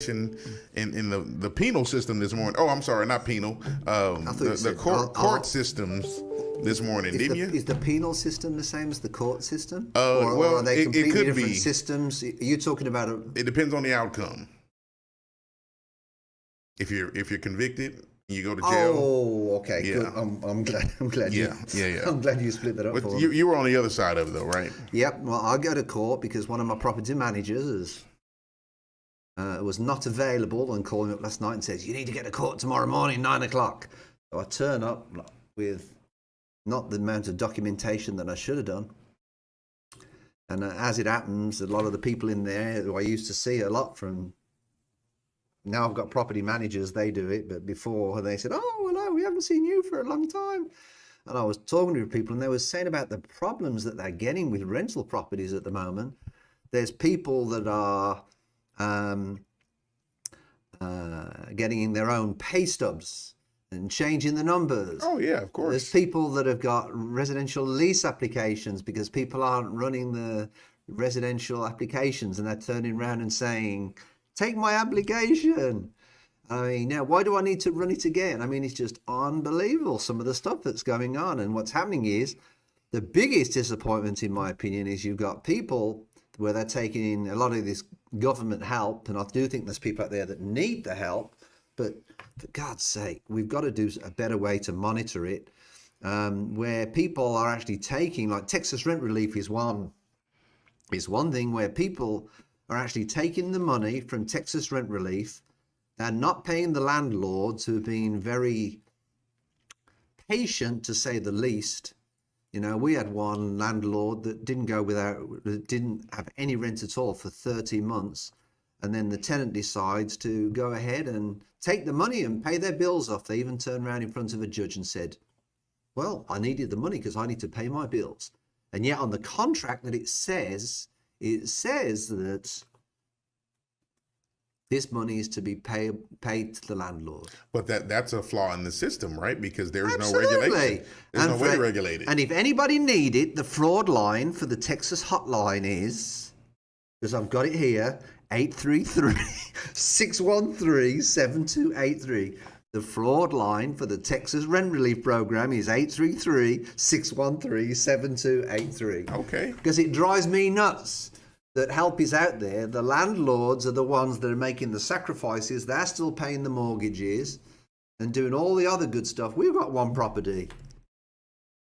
discussion in the penal system this morning. Oh, I'm sorry, not penal. The court systems this morning, didn't you? Is the penal system the same as the court system? Well, or are they completely it could different be. systems? Are you talking about It depends on the outcome. If you're convicted, you go to jail. Oh, okay. Yeah. Good. I'm glad. Yeah. I'm glad you split that up for me. You were on the other side of it, though, right? Yep. Well, I go to court because one of my property managers was not available and called me up last night and says, "You need to get to court tomorrow morning, 9 o'clock." So I turn up with not the amount of documentation that I should have done. And as it happens, a lot of the people in there who I used to see a lot from, now I've got property managers, they do it, but before they said, "Oh, hello, we haven't seen you for a long time." And I was talking to people and they were saying about the problems that they're getting with rental properties at the moment. There's people that are getting in their own pay stubs and changing the numbers. Oh, yeah, of course. There's people that have got residential lease applications because people aren't running the residential applications and they're turning around and saying, "Take my application." I mean, now, why do I need to run it again? I mean, it's just unbelievable, some of the stuff that's going on. And what's happening is, the biggest disappointment, in my opinion, is you've got people where they're taking a lot of this government help. And I do think there's people out there that need the help. But for God's sake, we've got to do a better way to monitor it, where people are actually taking, like Texas rent relief is one thing where people are actually taking the money from Texas rent relief and not paying the landlords who have been very patient, to say the least. You know, we had one landlord that didn't have any rent at all for 30 months. And then the tenant decides to go ahead and take the money and pay their bills off. They even turned around in front of a judge and said, "Well, I needed the money because I need to pay my bills." And yet on the contract that it says that this money is to be paid to the landlord. But that's a flaw in the system, right? Because there's Absolutely. no regulation. There's no way to regulate it. And if anybody need it, the fraud line for the Texas hotline is, because I've got it here, 833-613-7283. The fraud line for the Texas Rent Relief Program is 833-613-7283. Okay. Because it drives me nuts that help is out there. The landlords are the ones that are making the sacrifices. They're still paying the mortgages and doing all the other good stuff. We've got one property,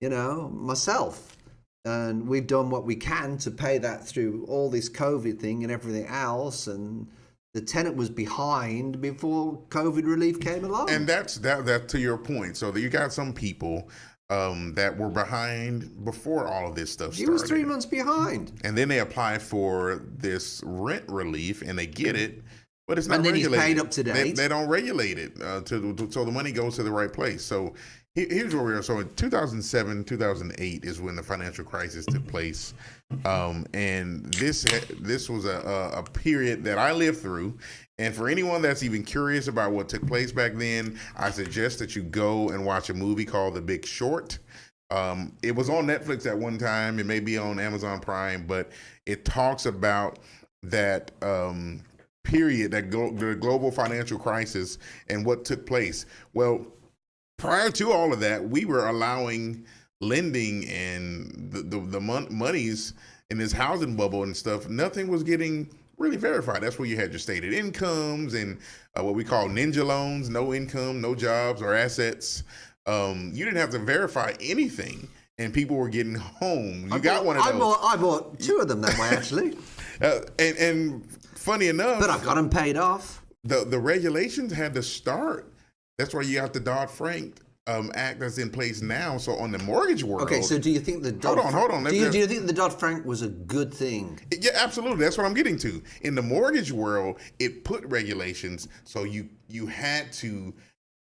you know, myself. And we've done what we can to pay that through all this COVID thing and everything else. And the tenant was behind before COVID relief came along. And that's that to your point. So that you got some people that were behind before all of this stuff started. He was 3 months behind. And then they apply for this rent relief and they get it, but it's not regulated. And then he's paid up to date. They don't regulate it so the money goes to the right place. So here's where we are. So in 2007, 2008 is when the financial crisis took place. And this was a period that I lived through. And for anyone that's even curious about what took place back then, I suggest that you go and watch a movie called The Big Short. It was on Netflix at one time. It may be on Amazon Prime, but it talks about that period, the global financial crisis and what took place. Well, prior to all of that, we were allowing lending and the monies in this housing bubble and stuff. Nothing was getting really verified. That's where you had your stated incomes and what we call ninja loans, no income, no jobs or assets. You didn't have to verify anything, and people were getting home. One of those. I bought two of them that way, actually. And funny enough, but I got them paid off. The regulations had to start. That's why you got the Dodd-Frank Act that's in place now. So on the mortgage world. Okay, so do you think the Hold on. Do you think the Dodd-Frank was a good thing? Yeah, absolutely. That's what I'm getting to. In the mortgage world, it put regulations, so you had to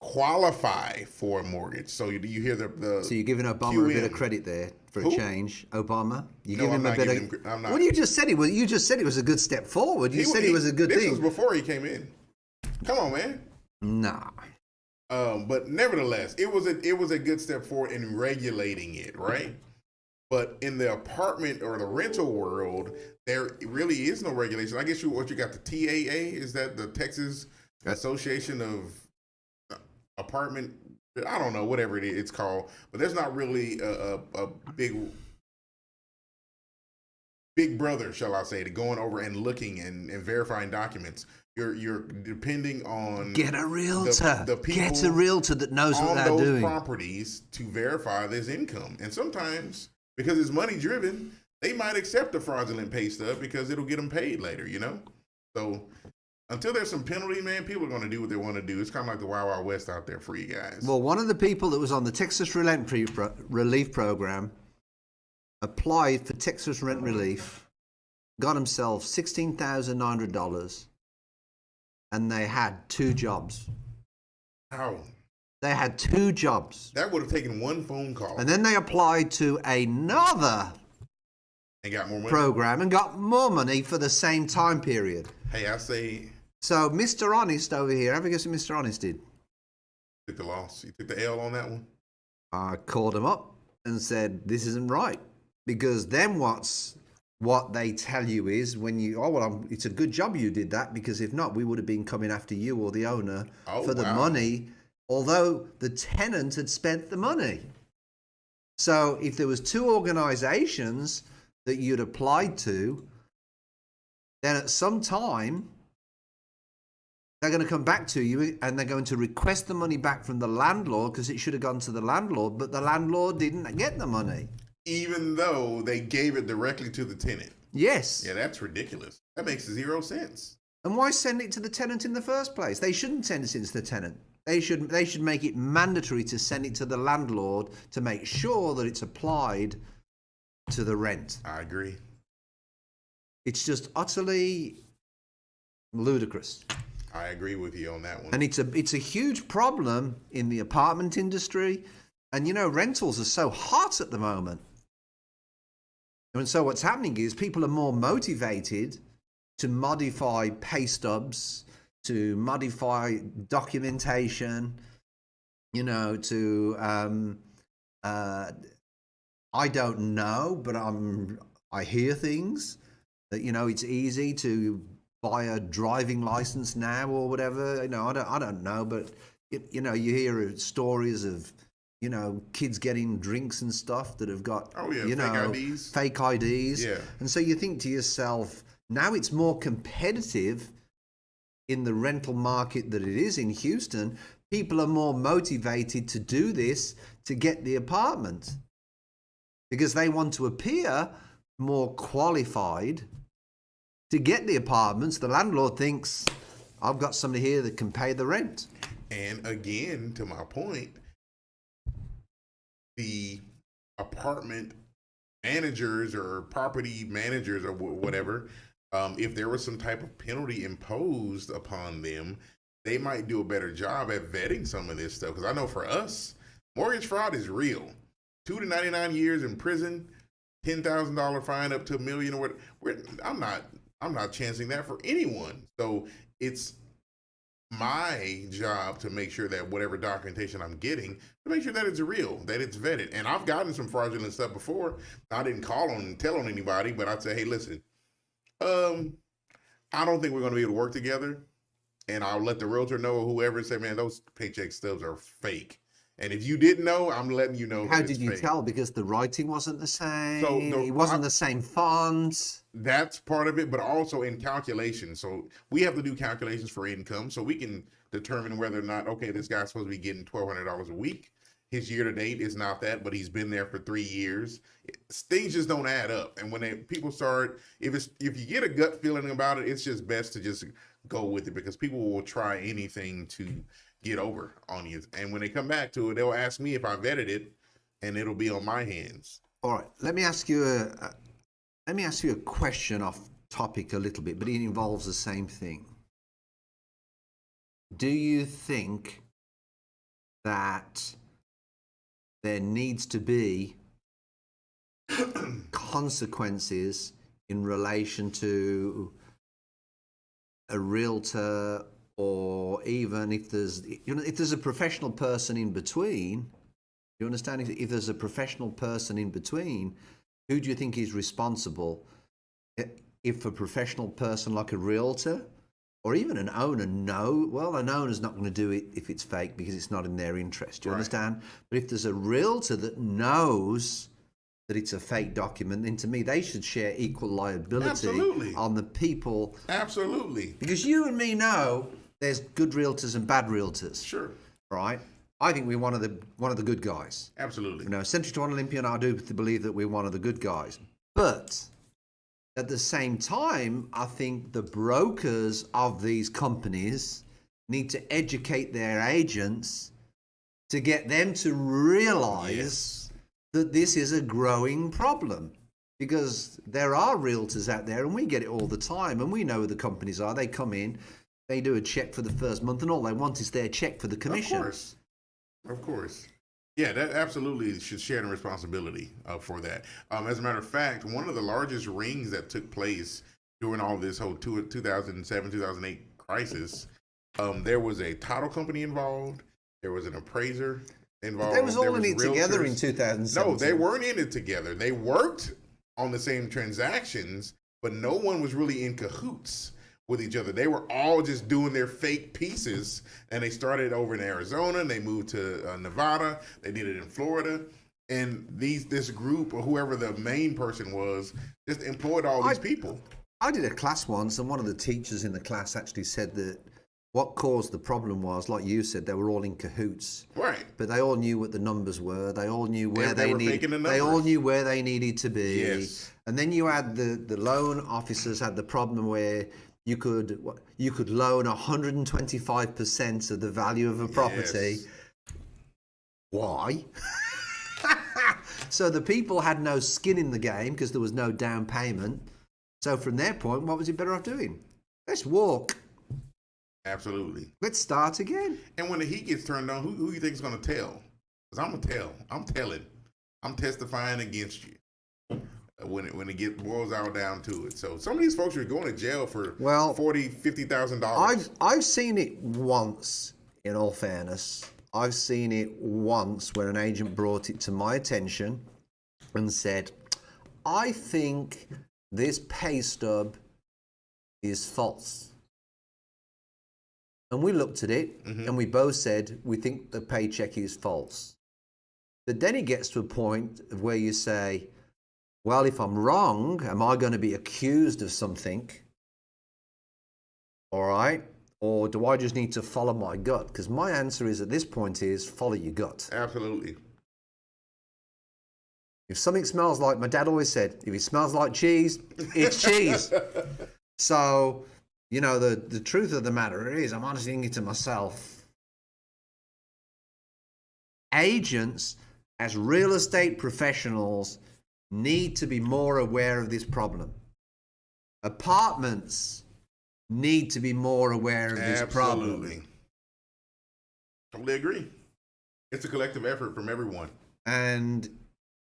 qualify for a mortgage. So you hear the So you're giving Obama QM. a bit of credit there for a change. Obama, you No, give him I'm a not bit giving of. him. I'm not. Well, you just said it was a good step forward. You said it was a good this thing. was before he came in. Come on, man. Nah. But nevertheless, it was a good step forward in regulating it, right? But in the apartment or the rental world, there really is no regulation. I guess you got the TAA, is that the Texas Association of Apartment? I don't know, whatever it's called. But there's not really a big brother, shall I say, to going over and looking and verifying documents. You're depending on get a realtor. The people get a realtor that knows what they're on doing. those properties to verify this income. And sometimes, because it's money driven, they might accept a fraudulent pay stub because it'll get them paid later. So until there's some penalty, man, people are going to do what they want to do. It's kind of like the Wild Wild West out there for you guys. Well, one of the people that was on the Texas Rent Relief Program applied for Texas Rent Relief, got himself $16,900, and they had 2 jobs. How? They had 2 jobs. That would have taken one phone call. And then they applied to another and got more money. Program and got more money for the same time period. Hey, I say... So Mr. Honest over here, have a guess what Mr. Honest did? Took the loss. He took the L on that one. I called him up and said, this isn't right. Because then what they tell you is when you, it's a good job you did that, because if not, we would have been coming after you or the owner for the money, although the tenant had spent the money. So if there was 2 organizations that you'd applied to, then at some time, they're going to come back to you and they're going to request the money back from the landlord because it should have gone to the landlord, but the landlord didn't get the money. Even though they gave it directly to the tenant. Yes. Yeah, that's ridiculous. That makes 0 sense. And why send it to the tenant in the first place? They shouldn't send it to the tenant. They should make it mandatory to send it to the landlord to make sure that it's applied to the rent. I agree. It's just utterly ludicrous. I agree with you on that one. And it's a huge problem in the apartment industry. And, rentals are so hot at the moment. And so what's happening is people are more motivated to modify pay stubs, to modify documentation, I don't know, but I hear things that, it's easy to buy a driving license now or whatever. I don't know, but, you hear stories of, kids getting drinks and stuff that have got, fake IDs. Yeah. And so you think to yourself, now it's more competitive in the rental market that it is in Houston. People are more motivated to do this to get the apartment because they want to appear more qualified to get the apartments. The landlord thinks, I've got somebody here that can pay the rent. And again, to my point, the apartment managers or property managers or whatever, if there was some type of penalty imposed upon them, they might do a better job at vetting some of this stuff. Because I know for us, mortgage fraud is real. 2 to 99 years in prison, $10,000 fine up to $1 million or what. I'm not chancing that for anyone. So it's my job to make sure that whatever documentation I'm getting, to make sure that it's real, that it's vetted. And I've gotten some fraudulent stuff before. I didn't call on and tell on anybody, but I'd say, hey, listen, I don't think we're going to be able to work together. And I'll let the realtor know or whoever say, man, those paycheck stubs are fake. And if you didn't know, I'm letting you know. How did you tell? Because the writing wasn't the same. So, it wasn't the same font. That's part of it, but also in calculation. So we have to do calculations for income so we can determine whether or not, okay, this guy's supposed to be getting $1,200 a week. His year to date is not that, but he's been there for 3 years. Things just don't add up. And when people start, if you get a gut feeling about it, it's just best to just go with it because people will try anything to get over on you. And when they come back to it, they'll ask me if I vetted it, and it'll be on my hands. All right, let me ask you a question off topic a little bit, but it involves the same thing. Do you think that there needs to be consequences in relation to a realtor, or even if there's a professional person in between? You understand? If there's a professional person in between, who do you think is responsible if a professional person like a realtor or even an owner an owner's not going to do it if it's fake because it's not in their interest. Do you understand? But if there's a realtor that knows that it's a fake document, then to me they should share equal liability on the people. Absolutely. Because you and me know there's good realtors and bad realtors. Sure. Right? I think we're one of the good guys. Absolutely. Century to One Olympian, I do believe that we're one of the good guys. But at the same time, I think the brokers of these companies need to educate their agents to get them to realize that this is a growing problem. Because there are realtors out there, and we get it all the time, and we know who the companies are. They come in, they do a check for the first month, and all they want is their check for the commission. Of course. Yeah, that absolutely should share the responsibility for that. As a matter of fact, one of the largest rings that took place during all this whole 2007, 2008 crisis, there was a title company involved. There was an appraiser involved. They was all in it together in 2007. No, they weren't in it together. They worked on the same transactions, but no one was really in cahoots with each other. They were all just doing their fake pieces, and they started over in Arizona, and they moved to Nevada. They did it in Florida, and this group, or whoever the main person was, just employed all these people. I did a class once, and one of the teachers in the class actually said that what caused the problem was, like you said, they were all in cahoots. Right. But they all knew what the numbers were. They all knew where they all knew where they needed to be. Yes. And then you had the loan officers had the problem where you could loan 125% of the value of a property. Yes. Why? So the people had no skin in the game because there was no down payment. So from their point, what was he better off doing? Let's walk. Absolutely. Let's start again. And when the heat gets turned on, who you think is going to tell? Because I'm going to tell. I'm telling. I'm testifying against you. When it boils out down to it. So some of these folks are going to jail for $40,000, $50,000. I've seen it once, in all fairness. I've seen it once where an agent brought it to my attention and said, I think this pay stub is false. And we looked at it and we both said, we think the paycheck is false. But then it gets to a point where you say, well, if I'm wrong, am I going to be accused of something? All right. Or do I just need to follow my gut? Because my answer is at this point is follow your gut. Absolutely. If something smells like, my dad always said, if it smells like cheese, it's cheese. So, the truth of the matter is, I'm honestly thinking to myself, agents as real estate professionals need to be more aware of this problem. Apartments need to be more aware of this problem. Absolutely. Totally agree. It's a collective effort from everyone. And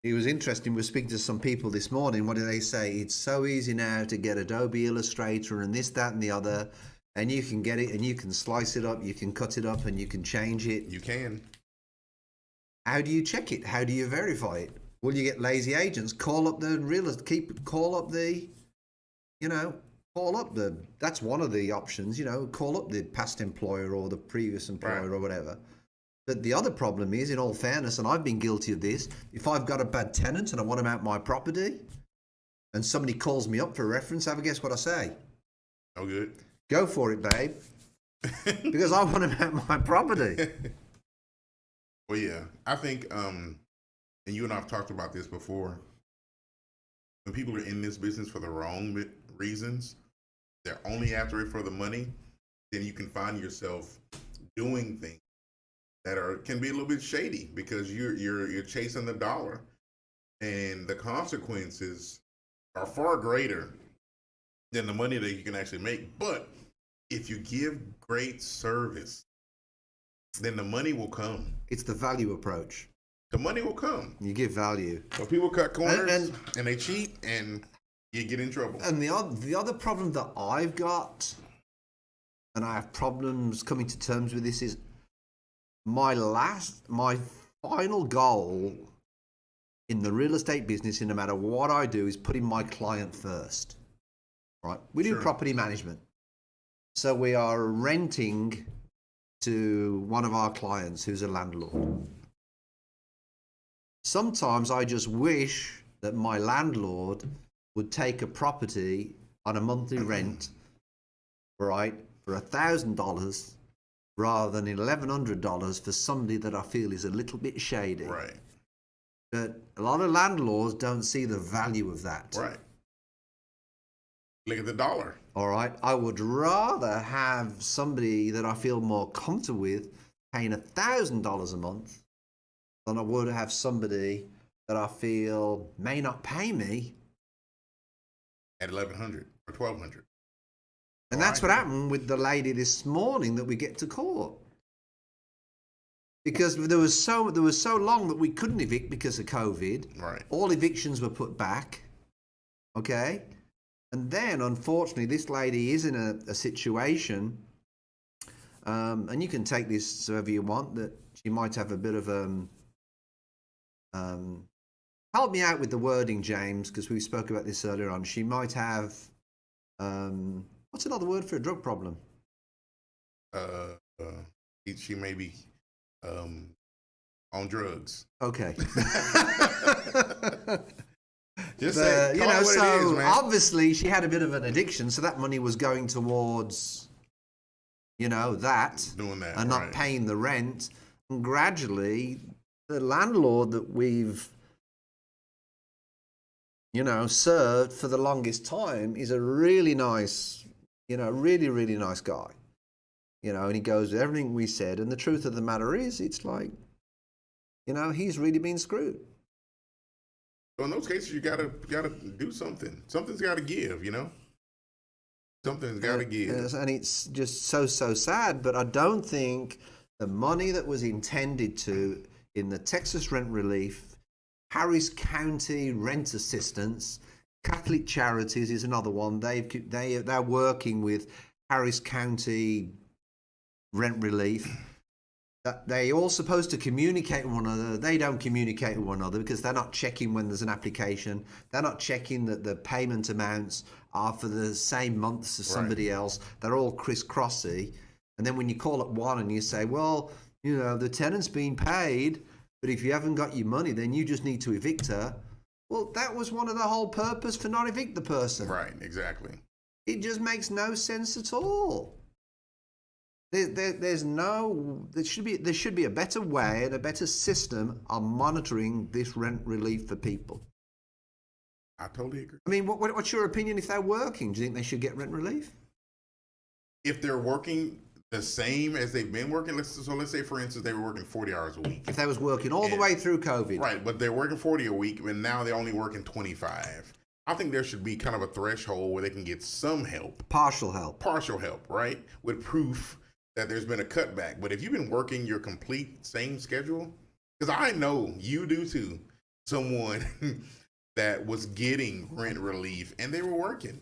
it was interesting. We were speaking to some people this morning. What did they say? It's so easy now to get Adobe Illustrator and this, that, and the other. And you can get it and you can slice it up, you can cut it up, and you can change it. You can. How do you check it? How do you verify it? Will you get lazy agents? Call up the that's one of the options, call up the past employer or the previous employer or whatever. But the other problem is, in all fairness, and I've been guilty of this, if I've got a bad tenant and I want them out my property and somebody calls me up for a reference, have a guess what I say? Oh, good. Go for it, babe. Because I want them out my property. Well, yeah, I think, and you and I have talked about this before, when people are in this business for the wrong reasons, they're only after it for the money, then you can find yourself doing things that can be a little bit shady because you're chasing the dollar, and the consequences are far greater than the money that you can actually make. But if you give great service, then the money will come. It's the value approach. The money will come. You give value. So people cut corners and they cheat and you get in trouble. And the other problem that I've got, and I have problems coming to terms with this, is my final goal in the real estate business, no matter what I do, is putting my client first. Right? We do property management. So we are renting to one of our clients who's a landlord. Sometimes I just wish that my landlord would take a property on a monthly rent, right, for $1,000 rather than $1,100 for somebody that I feel is a little bit shady. Right. But a lot of landlords don't see the value of that. Right. Look at the dollar. All right. I would rather have somebody that I feel more comfortable with paying $1,000 a month than I would have somebody that I feel may not pay me at $1,100 or $1,200. And that's what happened with the lady this morning that we get to court. Because there was so long that we couldn't evict because of COVID. Right. All evictions were put back. Okay. And then, unfortunately, this lady is in a situation, and you can take this however you want, that she might have a bit of help me out with the wording, James, because we spoke about this earlier on. She might have, what's another word for a drug problem? She may be on drugs. Okay. Just say, you know, so it is, man. Obviously she had a bit of an addiction, so that money was going towards, you know, that, doing that, and not paying the rent. And gradually, the landlord that we've, you know, served for the longest time is a really nice, you know, really, really nice guy. You know, and he goes with everything we said. And the truth of the matter is, it's like, you know, he's really been screwed. So in those cases, you gotta do something. Something's got to give, you know. Something's got to give. And it's just so sad. But I don't think the money that was intended to in the Texas rent relief, Harris County rent assistance, Catholic Charities is another one. They're working with Harris County rent relief. They're all supposed to communicate with one another. They don't communicate with one another because they're not checking when there's an application. They're not checking that the payment amounts are for the same months as somebody else. They're all crisscrossy. And then when you call up one and you say, well, you know, the tenant's been paid, but if you haven't got your money, then you just need to evict her. Well, that was one of the whole purpose for not evict the person. Right, exactly. It just makes no sense at all. There should be a better way and a better system on monitoring this rent relief for people. I totally agree. I mean, what's your opinion if they're working? Do you think they should get rent relief? If they're working the same as they've been working, let's say, for instance, they were working 40 hours a week. If they was working all the way through COVID. Right, but they're working 40 a week, and now they're only working 25. I think there should be kind of a threshold where they can get some help. Partial help, right? With proof that there's been a cutback. But if you've been working your complete same schedule, because I know you do too, someone that was getting rent relief and they were working.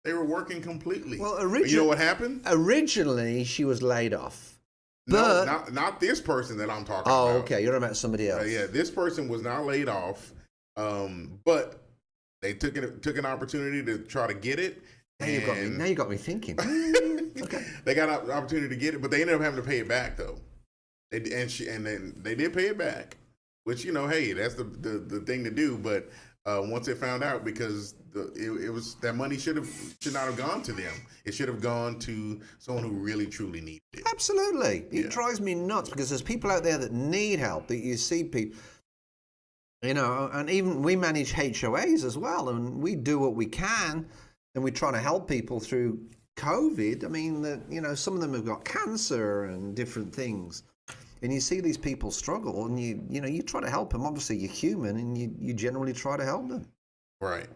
They were working completely. Well, you know what happened? Originally, she was laid off. But no, not this person that I'm talking about. Oh, okay. You're talking about somebody else. Yeah, this person was not laid off, but they took an opportunity to try to get it. Now you got me thinking. Okay. They got an opportunity to get it, but they ended up having to pay it back though. Then they did pay it back, which, you know, hey, that's the thing to do. But once they found out, because it was that money should not have gone to them. It should have gone to someone who really truly needed it. Absolutely, it drives me nuts because there's people out there that need help. That you see people, you know, and even we manage HOAs as well, and we do what we can, and we're trying to help people through COVID. I mean, you know, some of them have got cancer and different things. And you see these people struggle, and you try to help them. Obviously, you're human, and you generally try to help them. Right.